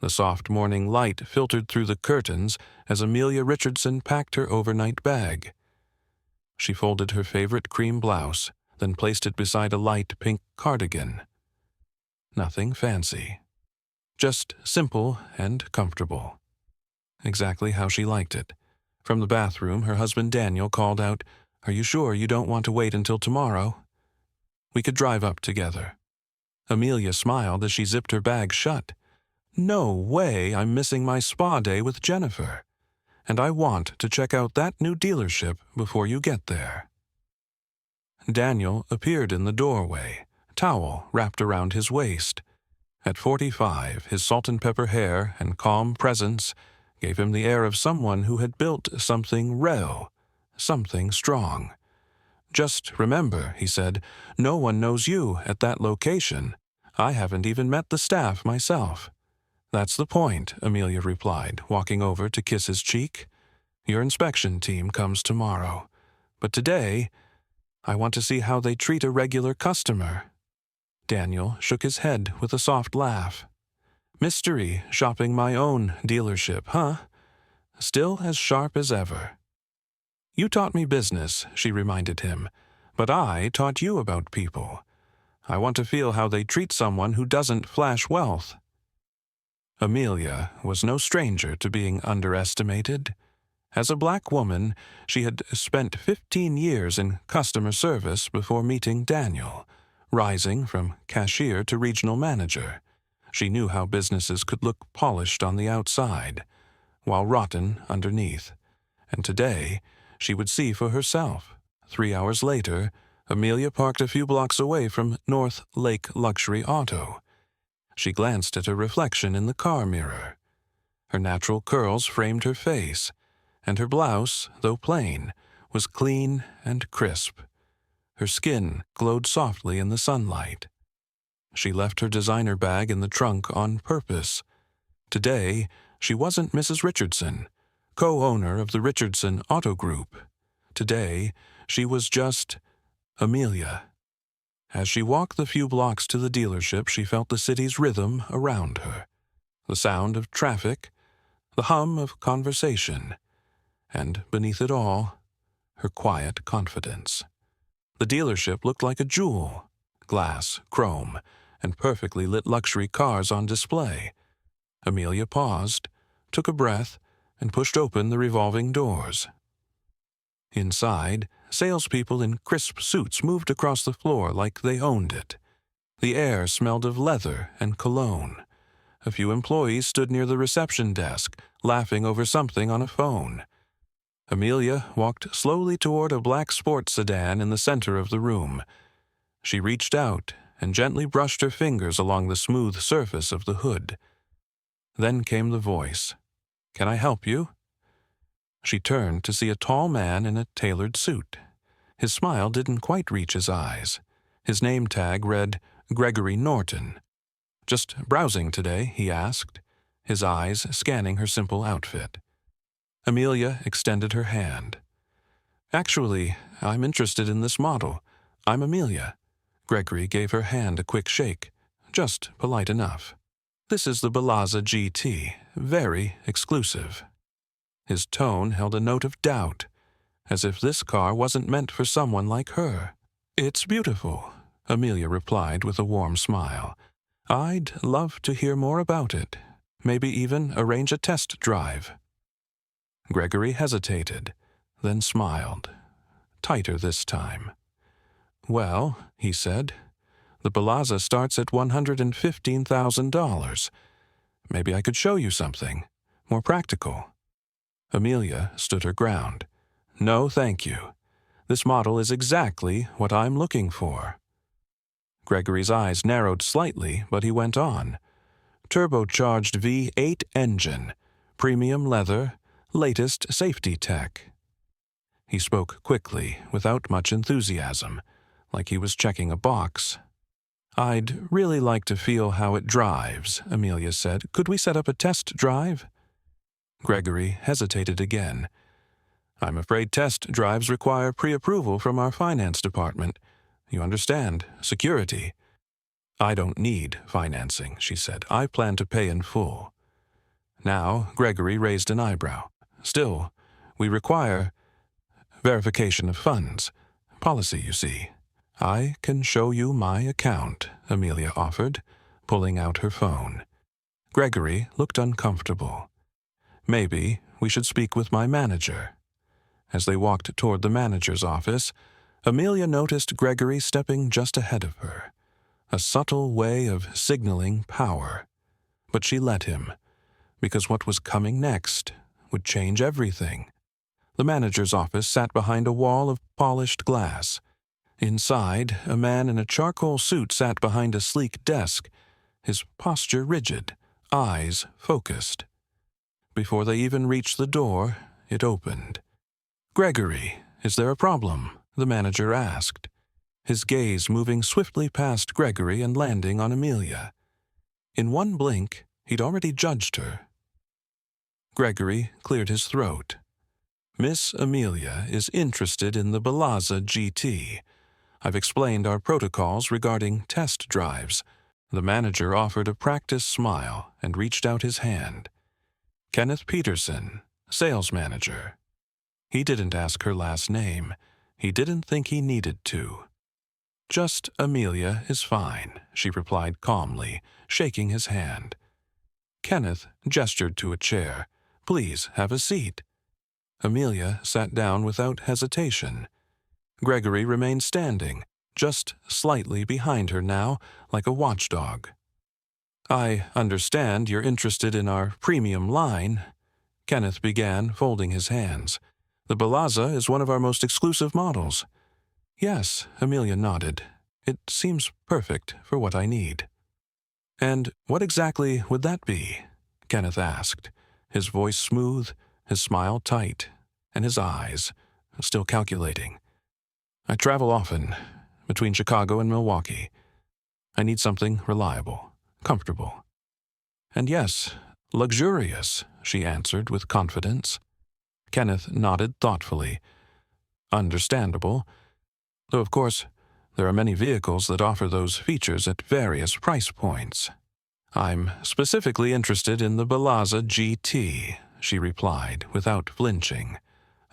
The soft morning light filtered through the curtains as Amelia Richardson packed her overnight bag. She folded her favorite cream blouse, then placed it beside a light pink cardigan. Nothing fancy. Just simple and comfortable. Exactly how she liked it. From the bathroom, her husband Daniel called out, "Are you sure you don't want to wait until tomorrow? We could drive up together." Amelia smiled as she zipped her bag shut. "No way I'm missing my spa day with Jennifer. And I want to check out that new dealership before you get there." Daniel appeared in the doorway, towel wrapped around his waist. At 45, his salt-and-pepper hair and calm presence gave him the air of someone who had built something real, something strong. "Just remember," he said, "no one knows you at that location. I haven't even met the staff myself." "That's the point," Amelia replied, walking over to kiss his cheek. "Your inspection team comes tomorrow. But today, I want to see how they treat a regular customer." Daniel shook his head with a soft laugh. "Mystery shopping my own dealership, huh? Still as sharp as ever." "You taught me business," she reminded him, "but I taught you about people. I want to feel how they treat someone who doesn't flash wealth." Amelia was no stranger to being underestimated. As a black woman, she had spent 15 years in customer service before meeting Daniel, rising from cashier to regional manager. She knew how businesses could look polished on the outside, while rotten underneath. And today, she would see for herself. 3 hours later, Amelia parked a few blocks away from North Lake Luxury Auto. She glanced at her reflection in the car mirror. Her natural curls framed her face, and her blouse, though plain, was clean and crisp. Her skin glowed softly in the sunlight. She left her designer bag in the trunk on purpose. Today, she wasn't Mrs. Richardson, co-owner of the Richardson Auto Group. Today, she was just Amelia. As she walked the few blocks to the dealership, she felt the city's rhythm around her, the sound of traffic, the hum of conversation, and beneath it all, her quiet confidence. The dealership looked like a jewel, glass, chrome, and perfectly lit luxury cars on display. Amelia paused, took a breath, and pushed open the revolving doors. Inside, salespeople in crisp suits moved across the floor like they owned it. The air smelled of leather and cologne. A few employees stood near the reception desk, laughing over something on a phone. Amelia walked slowly toward a black sports sedan in the center of the room. She reached out and gently brushed her fingers along the smooth surface of the hood. Then came the voice. "Can I help you?" She turned to see a tall man in a tailored suit. His smile didn't quite reach his eyes. His name tag read Gregory Norton. "Just browsing today?" he asked, his eyes scanning her simple outfit. Amelia extended her hand. "Actually, I'm interested in this model. I'm Amelia." Gregory gave her hand a quick shake, just polite enough. "This is the Balazza GT, very exclusive." His tone held a note of doubt, as if this car wasn't meant for someone like her. "It's beautiful," Amelia replied with a warm smile. "I'd love to hear more about it, maybe even arrange a test drive." Gregory hesitated, then smiled, tighter this time. "Well," he said, "the Balazza starts at $115,000. Maybe I could show you something more practical." Amelia stood her ground. "No, thank you. This model is exactly what I'm looking for." Gregory's eyes narrowed slightly, but he went on. "Turbocharged V8 engine, premium leather, latest safety tech." He spoke quickly, without much enthusiasm, like he was checking a box. "I'd really like to feel how it drives," Amelia said. "Could we set up a test drive?" Gregory hesitated again. "I'm afraid test drives require pre-approval from our finance department. You understand, security." "I don't need financing," she said. "I plan to pay in full." Now Gregory raised an eyebrow. Still, we require verification of funds. Policy, you see. I can show you my account, Amelia offered, pulling out her phone. Gregory looked uncomfortable. Maybe we should speak with my manager. As they walked toward the manager's office, Amelia noticed Gregory stepping just ahead of her, a subtle way of signaling power. But she let him, because what was coming next would change everything. The manager's office sat behind a wall of polished glass. Inside, a man in a charcoal suit sat behind a sleek desk, his posture rigid, eyes focused. Before they even reached the door, it opened. "Gregory, is there a problem?" the manager asked, his gaze moving swiftly past Gregory and landing on Amelia. In one blink, he'd already judged her. Gregory cleared his throat. "Miss Amelia is interested in the Balazza GT. I've explained our protocols regarding test drives." The manager offered a practiced smile and reached out his hand. "Kenneth Peterson, sales manager." He didn't ask her last name. He didn't think he needed to. "Just Amelia is fine," she replied calmly, shaking his hand. Kenneth gestured to a chair. "Please have a seat." Amelia sat down without hesitation. Gregory remained standing, just slightly behind her now, like a watchdog. "I understand you're interested in our premium line," Kenneth began, folding his hands. "The Balazza is one of our most exclusive models." "Yes," Amelia nodded. "It seems perfect for what I need." "And what exactly would that be?" Kenneth asked, his voice smooth, his smile tight, and his eyes still calculating. "I travel often, between Chicago and Milwaukee. I need something reliable, comfortable. And yes, luxurious," she answered with confidence. Kenneth nodded thoughtfully. "Understandable. Though, of course, there are many vehicles that offer those features at various price points." "I'm specifically interested in the Balazza GT," she replied without flinching.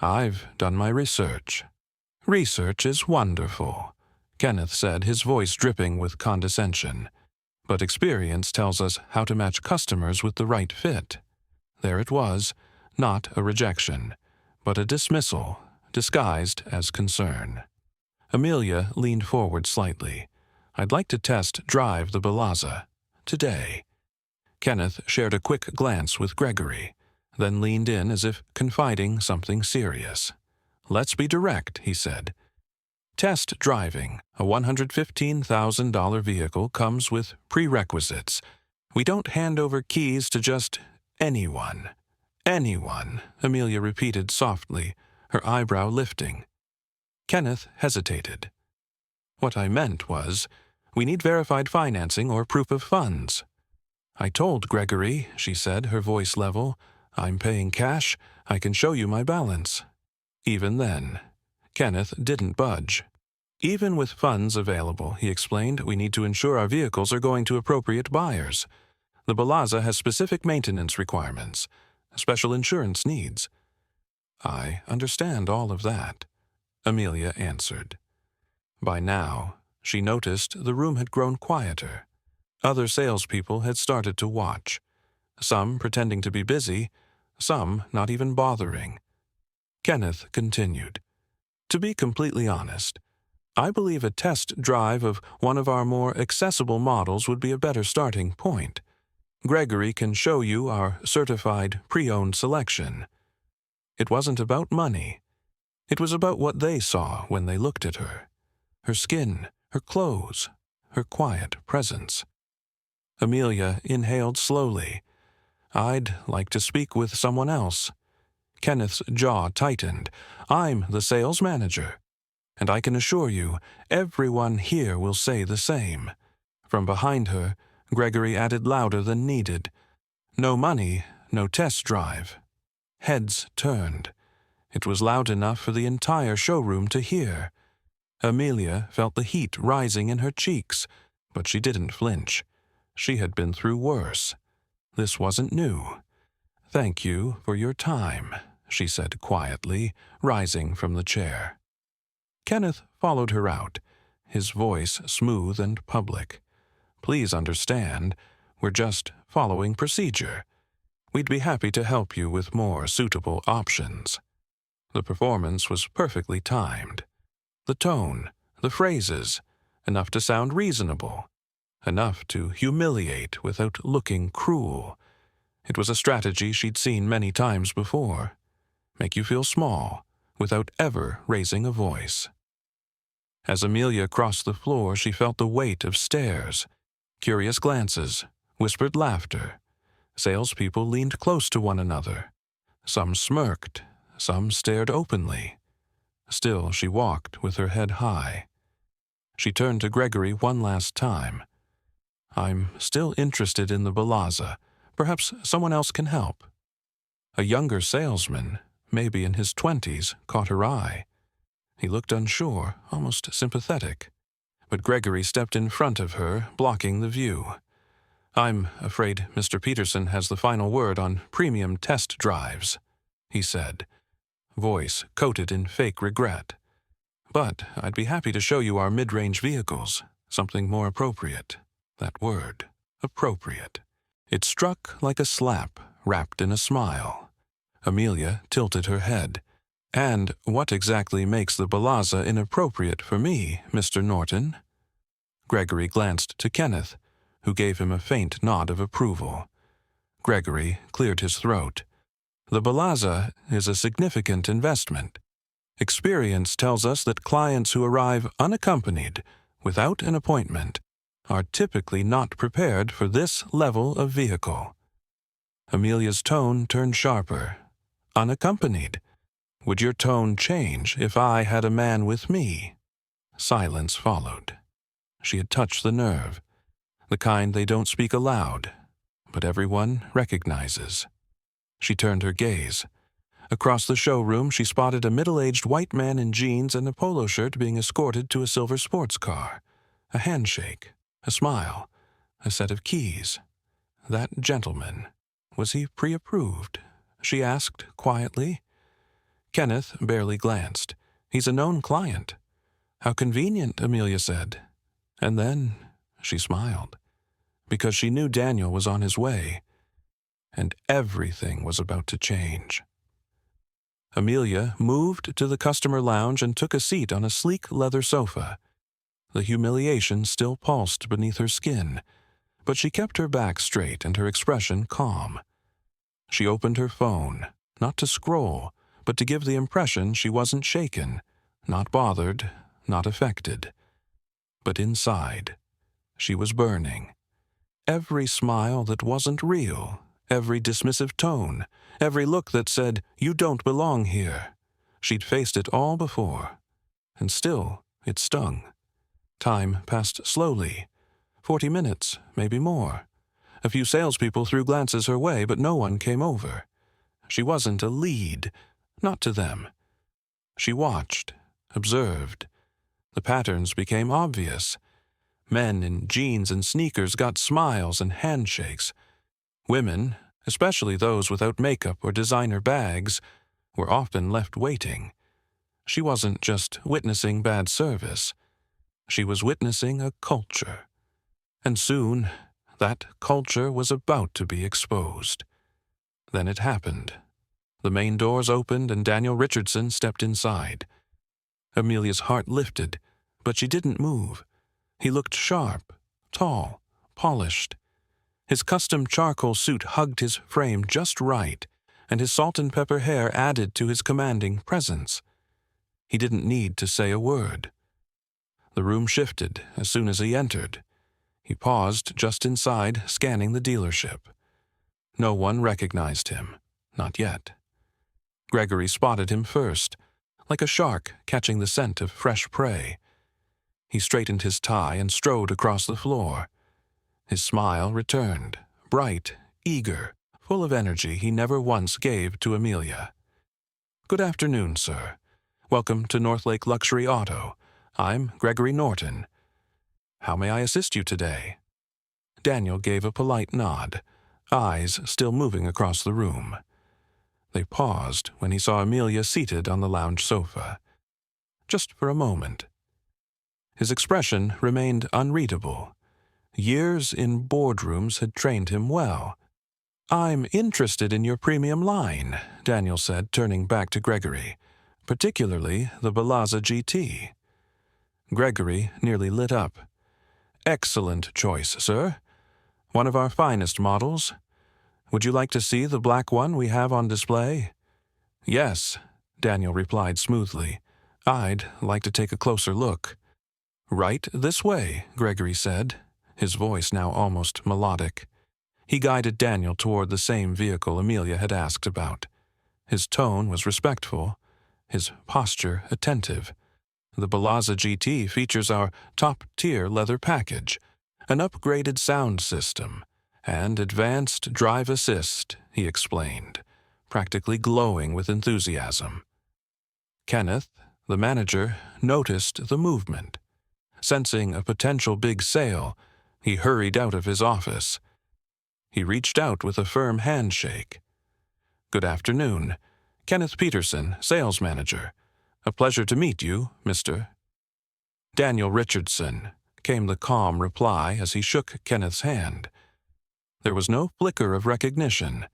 "I've done my research." "Research is wonderful," Kenneth said, his voice dripping with condescension. "But experience tells us how to match customers with the right fit." There it was, not a rejection, but a dismissal, disguised as concern. Amelia leaned forward slightly. "I'd like to test drive the Balazza. Today." Kenneth shared a quick glance with Gregory, then leaned in as if confiding something serious. "Let's be direct," he said. "Test driving a $115,000 vehicle comes with prerequisites. We don't hand over keys to just anyone." "Anyone," Amelia repeated softly, her eyebrow lifting. Kenneth hesitated. "What I meant was, we need verified financing or proof of funds." "I told Gregory," she said, her voice level, "I'm paying cash. I can show you my balance." Even then, Kenneth didn't budge. "Even with funds available," he explained, "we need to ensure our vehicles are going to appropriate buyers. The Balazza has specific maintenance requirements, special insurance needs." "I understand all of that," Amelia answered. By now, she noticed the room had grown quieter. Other salespeople had started to watch, some pretending to be busy, some not even bothering. Kenneth continued, "To be completely honest, I believe a test drive of one of our more accessible models would be a better starting point. Gregory can show you our certified pre-owned selection." It wasn't about money. It was about what they saw when they looked at her. Her skin, her clothes, her quiet presence. Amelia inhaled slowly. "I'd like to speak with someone else." Kenneth's jaw tightened. "I'm the sales manager. And I can assure you, everyone here will say the same." From behind her, Gregory added louder than needed, "No money, no test drive." Heads turned. It was loud enough for the entire showroom to hear. Amelia felt the heat rising in her cheeks, but she didn't flinch. She had been through worse. This wasn't new. "Thank you for your time," she said quietly, rising from the chair. Kenneth followed her out, his voice smooth and public. "Please understand, we're just following procedure. We'd be happy to help you with more suitable options." The performance was perfectly timed. The tone, the phrases, enough to sound reasonable, enough to humiliate without looking cruel. It was a strategy she'd seen many times before. Make you feel small, without ever raising a voice. As Amelia crossed the floor, she felt the weight of stares, curious glances, whispered laughter. Salespeople leaned close to one another. Some smirked, some stared openly. Still, she walked with her head high. She turned to Gregory one last time. "I'm still interested in the Balaza. Perhaps someone else can help." A younger salesman, maybe in his 20s, caught her eye. He looked unsure, almost sympathetic. But Gregory stepped in front of her, blocking the view. "I'm afraid Mr. Peterson has the final word on premium test drives," he said, voice coated in fake regret. "But I'd be happy to show you our mid-range vehicles, something more appropriate." That word, appropriate. It struck like a slap, wrapped in a smile. Amelia tilted her head. "And what exactly makes the Balaza inappropriate for me, Mr. Norton?" Gregory glanced to Kenneth, who gave him a faint nod of approval. Gregory cleared his throat. "The Balaza is a significant investment. Experience tells us that clients who arrive unaccompanied, without an appointment, are typically not prepared for this level of vehicle." Amelia's tone turned sharper. "Unaccompanied? Would your tone change if I had a man with me?" Silence followed. She had touched the nerve, the kind they don't speak aloud, but everyone recognizes. She turned her gaze. Across the showroom, she spotted a middle-aged white man in jeans and a polo shirt being escorted to a silver sports car. A handshake, a smile, a set of keys. That gentleman, was he pre-approved? She asked quietly. Kenneth barely glanced. "He's a known client." "How convenient," Amelia said. And then she smiled, because she knew Daniel was on his way, and everything was about to change. Amelia moved to the customer lounge and took a seat on a sleek leather sofa. The humiliation still pulsed beneath her skin, but she kept her back straight and her expression calm. She opened her phone, not to scroll, but to give the impression she wasn't shaken, not bothered, not affected. But inside, she was burning. Every smile that wasn't real, every dismissive tone, every look that said, "You don't belong here." She'd faced it all before, and still it stung. Time passed slowly. 40 minutes, maybe more. A few salespeople threw glances her way, but no one came over. She wasn't a lead, not to them. She watched, observed. The patterns became obvious. Men in jeans and sneakers got smiles and handshakes. Women, especially those without makeup or designer bags, were often left waiting. She wasn't just witnessing bad service. She was witnessing a culture. And soon, that culture was about to be exposed. Then it happened. The main doors opened and Daniel Richardson stepped inside. Amelia's heart lifted, but she didn't move. He looked sharp, tall, polished. His custom charcoal suit hugged his frame just right, and his salt and pepper hair added to his commanding presence. He didn't need to say a word. The room shifted as soon as he entered. He paused just inside, scanning the dealership. No one recognized him, not yet. Gregory spotted him first, like a shark catching the scent of fresh prey. He straightened his tie and strode across the floor. His smile returned, bright, eager, full of energy he never once gave to Amelia. "Good afternoon, sir. Welcome to Northlake Luxury Auto. I'm Gregory Norton. How may I assist you today?" Daniel gave a polite nod. eyes still moving across the room. They paused when he saw Amelia seated on the lounge sofa. Just for a moment. His expression remained unreadable. Years in boardrooms had trained him well. "I'm interested in your premium line," Daniel said, turning back to Gregory, "particularly the Balazza GT." Gregory nearly lit up. "Excellent choice, sir. One of our finest models. Would you like to see the black one we have on display?" "Yes," Daniel replied smoothly. "I'd like to take a closer look." "Right this way," Gregory said, his voice now almost melodic. He guided Daniel toward the same vehicle Amelia had asked about. His tone was respectful, his posture attentive. "The Balazza GT features our top-tier leather package, an upgraded sound system, and advanced drive assist," he explained, practically glowing with enthusiasm. Kenneth, the manager, noticed the movement. Sensing a potential big sale, he hurried out of his office. He reached out with a firm handshake. "Good afternoon. Kenneth Peterson, sales manager. A pleasure to meet you, Mr. Daniel Richardson," came the calm reply as he shook Kenneth's hand. There was no flicker of recognition,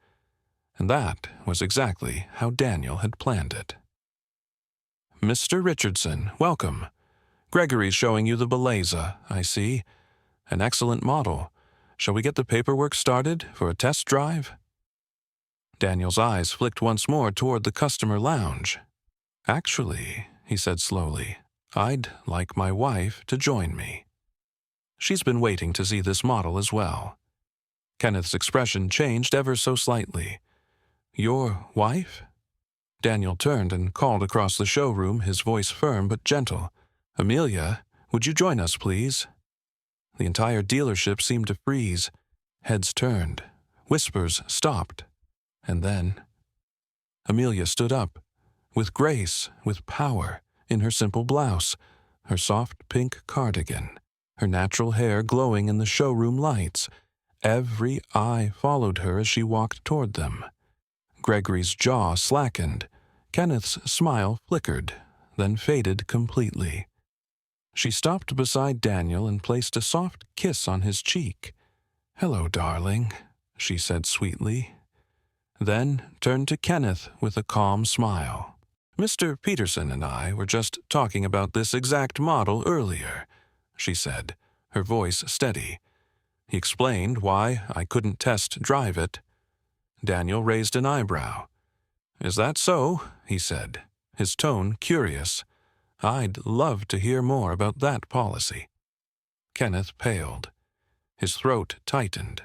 and that was exactly how Daniel had planned it. "Mr. Richardson, welcome. Gregory's showing you the Balazza, I see. An excellent model. Shall we get the paperwork started for a test drive?" Daniel's eyes flicked once more toward the customer lounge. "Actually," he said slowly, "I'd like my wife to join me. She's been waiting to see this model as well." Kenneth's expression changed ever so slightly. "Your wife?" Daniel turned and called across the showroom, his voice firm but gentle. "Amelia, would you join us, please?" The entire dealership seemed to freeze. Heads turned. Whispers stopped. And then Amelia stood up, with grace, with power, in her simple blouse, her soft pink cardigan, her natural hair glowing in the showroom lights. Every eye followed her as she walked toward them. Gregory's jaw slackened. Kenneth's smile flickered, then faded completely. She stopped beside Daniel and placed a soft kiss on his cheek. "Hello, darling," she said sweetly. Then turned to Kenneth with a calm smile. "Mr. Peterson and I were just talking about this exact model earlier," she said, her voice steady. He explained why I couldn't test drive it. Daniel raised an eyebrow. "Is that so?" he said, his tone curious. "I'd love to hear more about that policy." Kenneth paled. His throat tightened.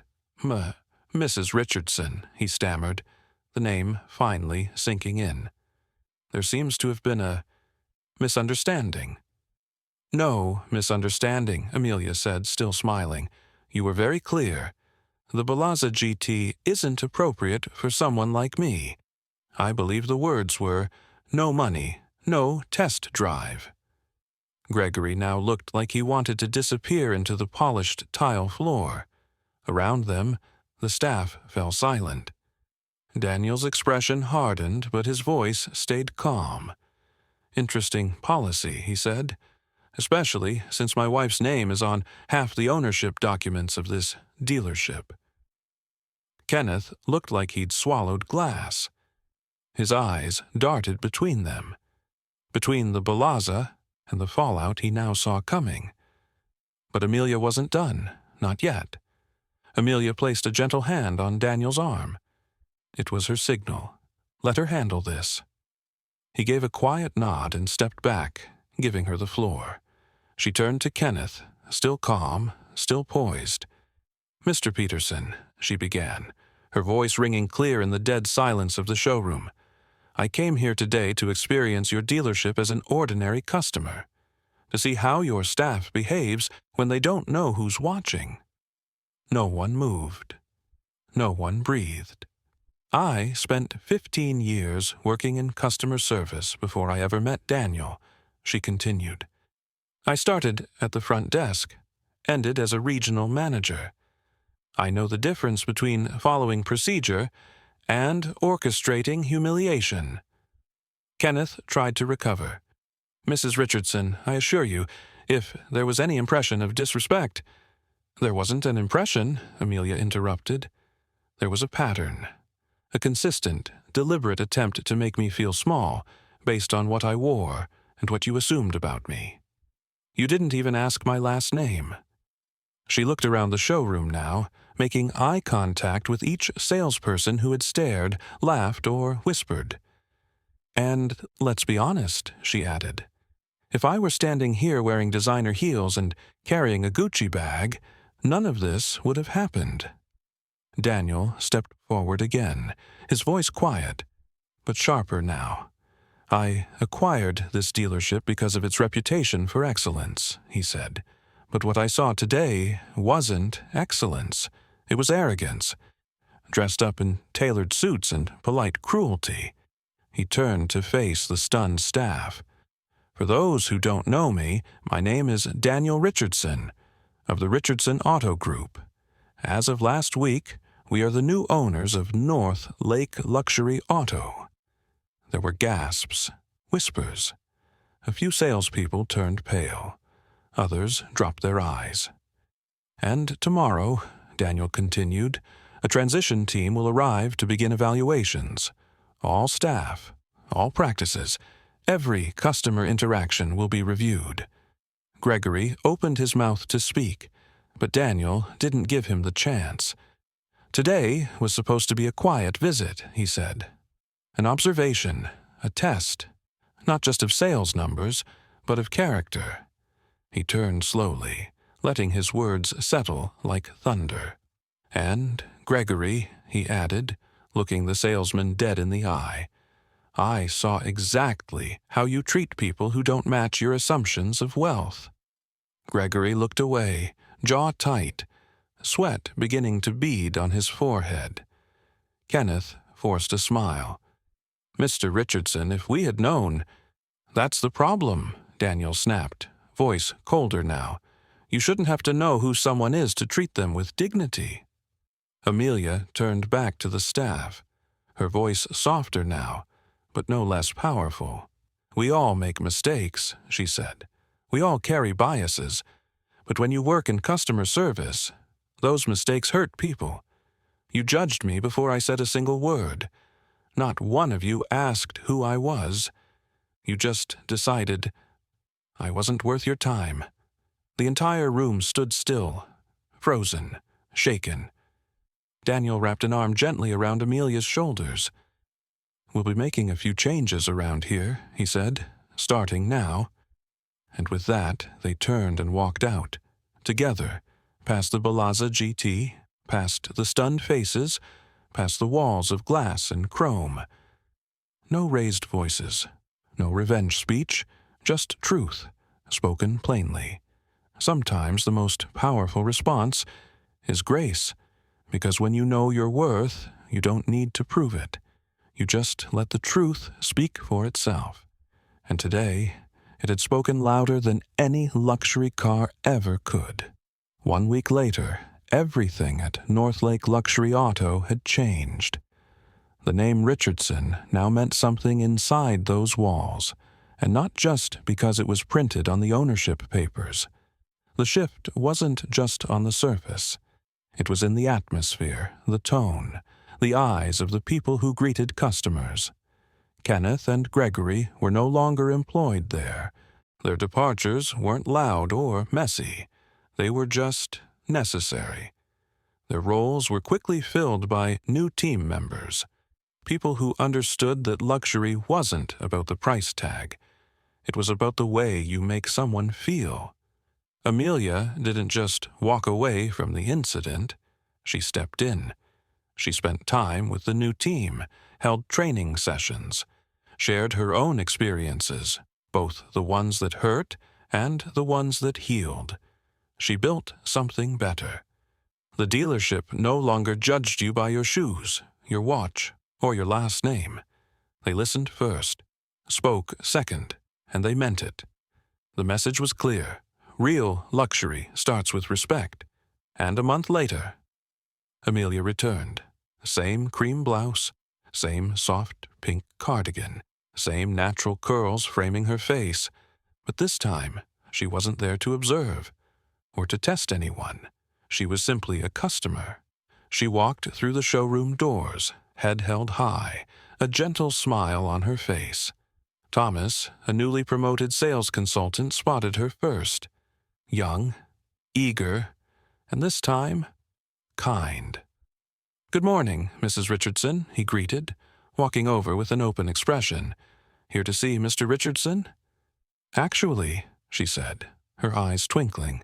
"Mrs. Richardson," he stammered, the name finally sinking in. "There seems to have been a misunderstanding." "No misunderstanding," Amelia said, still smiling. "You were very clear. The Balazza GT isn't appropriate for someone like me. I believe the words were, 'No money, no test drive.'" Gregory now looked like he wanted to disappear into the polished tile floor. Around them, the staff fell silent. Daniel's expression hardened, but his voice stayed calm. "Interesting policy," he said, "especially since my wife's name is on half the ownership documents of this dealership." Kenneth looked like he'd swallowed glass. His eyes darted between them, between the Balazza and the fallout he now saw coming. But Amelia wasn't done, not yet. Amelia placed a gentle hand on Daniel's arm. It was her signal. Let her handle this. He gave a quiet nod and stepped back, giving her the floor. She turned to Kenneth, still calm, still poised. "Mr. Peterson," she began, her voice ringing clear in the dead silence of the showroom, "I came here today to experience your dealership as an ordinary customer, to see how your staff behaves when they don't know who's watching." No one moved. No one breathed. "I spent 15 years working in customer service before I ever met Daniel," she continued. "I started at the front desk, ended as a regional manager. I know the difference between following procedure and orchestrating humiliation." Kenneth tried to recover. "Mrs. Richardson, I assure you, if there was any impression of disrespect—" "There wasn't an impression," Amelia interrupted. "There was a pattern. A consistent, deliberate attempt to make me feel small, based on what I wore and what you assumed about me. You didn't even ask my last name." She looked around the showroom now, making eye contact with each salesperson who had stared, laughed, or whispered. "And let's be honest," she added. "If I were standing here wearing designer heels and carrying a Gucci bag, none of this would have happened." Daniel stepped forward again, his voice quiet, but sharper now. "I acquired this dealership because of its reputation for excellence," he said. "But what I saw today wasn't excellence. It was arrogance, dressed up in tailored suits and polite cruelty." He turned to face the stunned staff. "For those who don't know me, my name is Daniel Richardson, of the Richardson Auto Group. As of last week, we are the new owners of North Lake Luxury Auto." There were gasps, whispers. A few salespeople turned pale. Others dropped their eyes. "And tomorrow," Daniel continued, "a transition team will arrive to begin evaluations. All staff, all practices, every customer interaction will be reviewed." Gregory opened his mouth to speak, but Daniel didn't give him the chance. "Today was supposed to be a quiet visit," he said. "An observation, a test, not just of sales numbers, but of character." He turned slowly, letting his words settle like thunder. "And, Gregory," he added, looking the salesman dead in the eye, "I saw exactly how you treat people who don't match your assumptions of wealth." Gregory looked away, jaw tight, sweat beginning to bead on his forehead. Kenneth forced a smile. "Mr. Richardson, if we had known—" "That's the problem," Daniel snapped, voice colder now. "You shouldn't have to know who someone is to treat them with dignity." Amelia turned back to the staff, her voice softer now, but no less powerful. "We all make mistakes," she said. "We all carry biases. But when you work in customer service, those mistakes hurt people. You judged me before I said a single word. Not one of you asked who I was. You just decided I wasn't worth your time." The entire room stood still, frozen, shaken. Daniel wrapped an arm gently around Amelia's shoulders. "We'll be making a few changes around here," he said, "starting now." And with that, they turned and walked out, together, past the Balazza GT, past the stunned faces, past the walls of glass and chrome. No raised voices, no revenge speech, just truth, spoken plainly. Sometimes the most powerful response is grace, because when you know your worth, you don't need to prove it. You just let the truth speak for itself. And today, it had spoken louder than any luxury car ever could. 1 week later, everything at Northlake Luxury Auto had changed. The name Richardson now meant something inside those walls, and not just because it was printed on the ownership papers. The shift wasn't just on the surface. It was in the atmosphere, the tone, the eyes of the people who greeted customers. Kenneth and Gregory were no longer employed there. Their departures weren't loud or messy. They were just necessary. Their roles were quickly filled by new team members, people who understood that luxury wasn't about the price tag. It was about the way you make someone feel. Amelia didn't just walk away from the incident. She stepped in. She spent time with the new team, held training sessions, shared her own experiences, both the ones that hurt and the ones that healed. She built something better. The dealership no longer judged you by your shoes, your watch, or your last name. They listened first, spoke second, and they meant it. The message was clear. Real luxury starts with respect. And a month later, Amelia returned. Same cream blouse, same soft pink cardigan, same natural curls framing her face, but this time she wasn't there to observe or to test anyone. She was simply a customer. She walked through the showroom doors, head held high, a gentle smile on her face. Thomas, a newly promoted sales consultant, spotted her first. Young, eager, and this time, kind. "Good morning, Mrs. Richardson," he greeted, walking over with an open expression. "Here to see Mr. Richardson?" "Actually," she said, her eyes twinkling,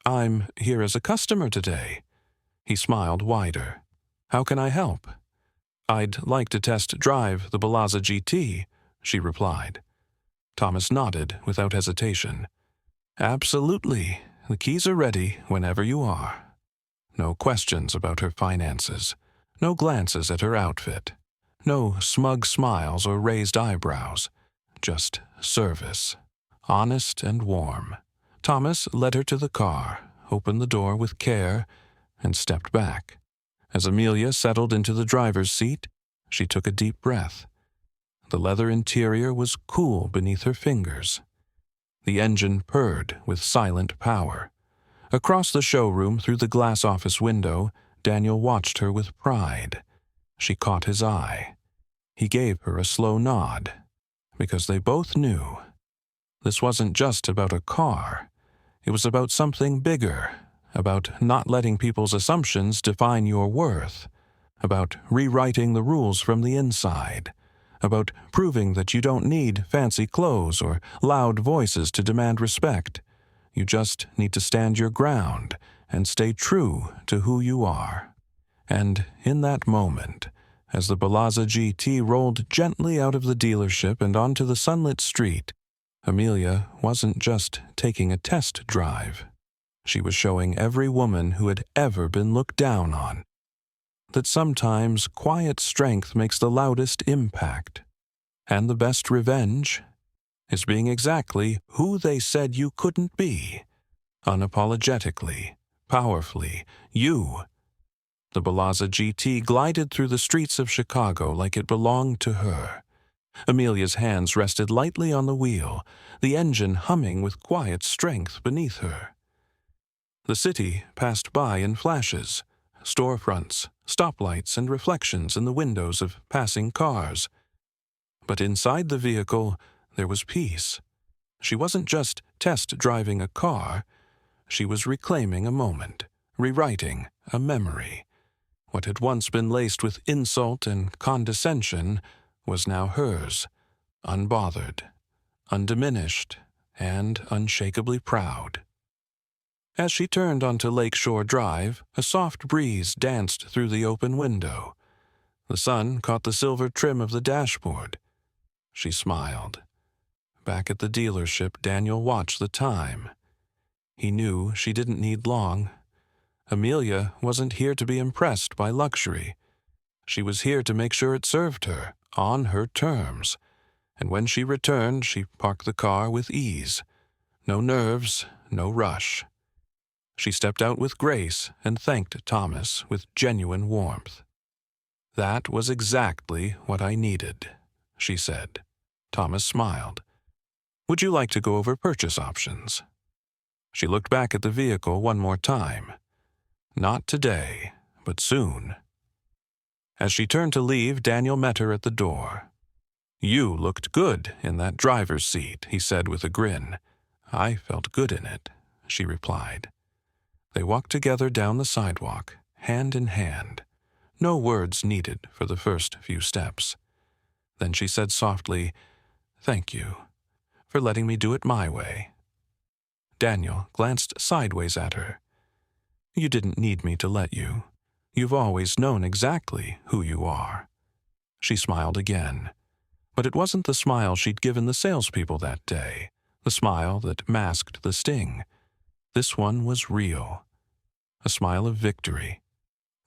"I'm here as a customer today." He smiled wider. "How can I help?" "I'd like to test drive the Balazza GT," she replied. Thomas nodded without hesitation. "Absolutely. The keys are ready whenever you are." No questions about her finances. No glances at her outfit. No smug smiles or raised eyebrows. Just service. Honest and warm. Thomas led her to the car, opened the door with care, and stepped back. As Amelia settled into the driver's seat, she took a deep breath. The leather interior was cool beneath her fingers. The engine purred with silent power. Across the showroom through the glass office window, Daniel watched her with pride. She caught his eye. He gave her a slow nod, because they both knew this wasn't just about a car. It was about something bigger, about not letting people's assumptions define your worth, about rewriting the rules from the inside, about proving that you don't need fancy clothes or loud voices to demand respect. You just need to stand your ground and stay true to who you are. And in that moment, as the Balazza GT rolled gently out of the dealership and onto the sunlit street, Amelia wasn't just taking a test drive. She was showing every woman who had ever been looked down on that sometimes quiet strength makes the loudest impact, and the best revenge is being exactly who they said you couldn't be, unapologetically, powerfully, you. The Balazza GT glided through the streets of Chicago like it belonged to her. Amelia's hands rested lightly on the wheel, the engine humming with quiet strength beneath her. The city passed by in flashes, storefronts, stoplights, and reflections in the windows of passing cars. But inside the vehicle, there was peace. She wasn't just test driving a car. She was reclaiming a moment, rewriting a memory. What had once been laced with insult and condescension was now hers, unbothered, undiminished, and unshakably proud. As she turned onto Lakeshore Drive, a soft breeze danced through the open window. The sun caught the silver trim of the dashboard. She smiled. Back at the dealership, Daniel watched the time. He knew she didn't need long. Amelia wasn't here to be impressed by luxury. She was here to make sure it served her, on her terms. And when she returned, she parked the car with ease. No nerves, no rush. She stepped out with grace and thanked Thomas with genuine warmth. "That was exactly what I needed," she said. Thomas smiled. "Would you like to go over purchase options?" She looked back at the vehicle one more time. Not today, but soon. As she turned to leave, Daniel met her at the door. "You looked good in that driver's seat," he said with a grin. "I felt good in it," she replied. They walked together down the sidewalk, hand in hand. No words needed for the first few steps. Then she said softly, "Thank you for letting me do it my way." Daniel glanced sideways at her. "You didn't need me to let you. You've always known exactly who you are." She smiled again. But it wasn't the smile she'd given the salespeople that day, the smile that masked the sting. This one was real. A smile of victory.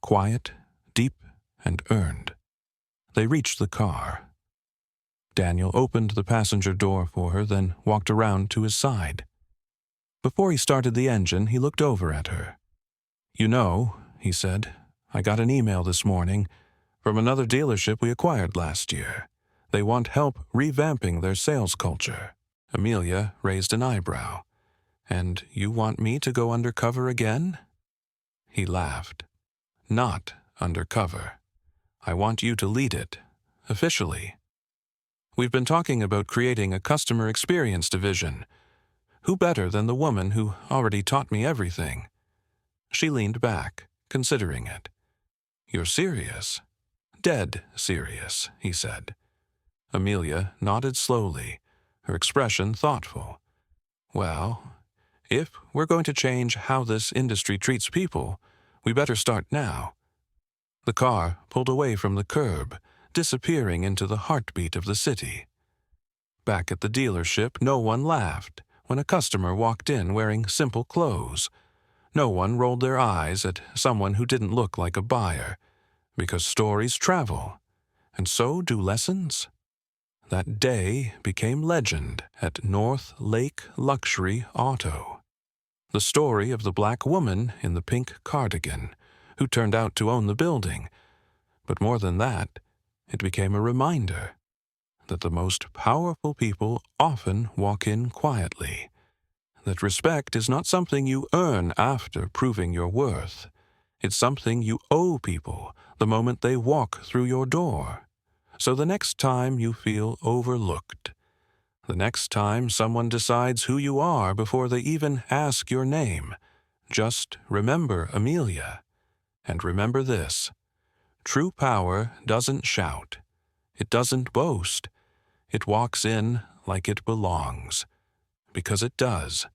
Quiet, deep, and earned. They reached the car. Daniel opened the passenger door for her, then walked around to his side. Before he started the engine, he looked over at her. "You know," he said, I got an email this morning from another dealership we acquired last year. They want help revamping their sales culture." Amelia raised an eyebrow. "And you want me to go undercover again?" He laughed. "Not undercover. I want you to lead it, officially. We've been talking about creating a customer experience division. Who better than the woman who already taught me everything?" She leaned back, considering it. "You're serious?" "Dead serious," he said. Amelia nodded slowly, her expression thoughtful. "Well, if we're going to change how this industry treats people, we better start now." The car pulled away from the curb, disappearing into the heartbeat of the city. Back at the dealership, no one laughed when a customer walked in wearing simple clothes. No one rolled their eyes at someone who didn't look like a buyer, because stories travel, and so do lessons. That day became legend at North Lake Luxury Auto. The story of the black woman in the pink cardigan, who turned out to own the building. But more than that, it became a reminder that the most powerful people often walk in quietly, that respect is not something you earn after proving your worth. It's something you owe people the moment they walk through your door. So the next time you feel overlooked, the next time someone decides who you are before they even ask your name, just remember Amelia. And remember this: true power doesn't shout. It doesn't boast. It walks in like it belongs. Because it does.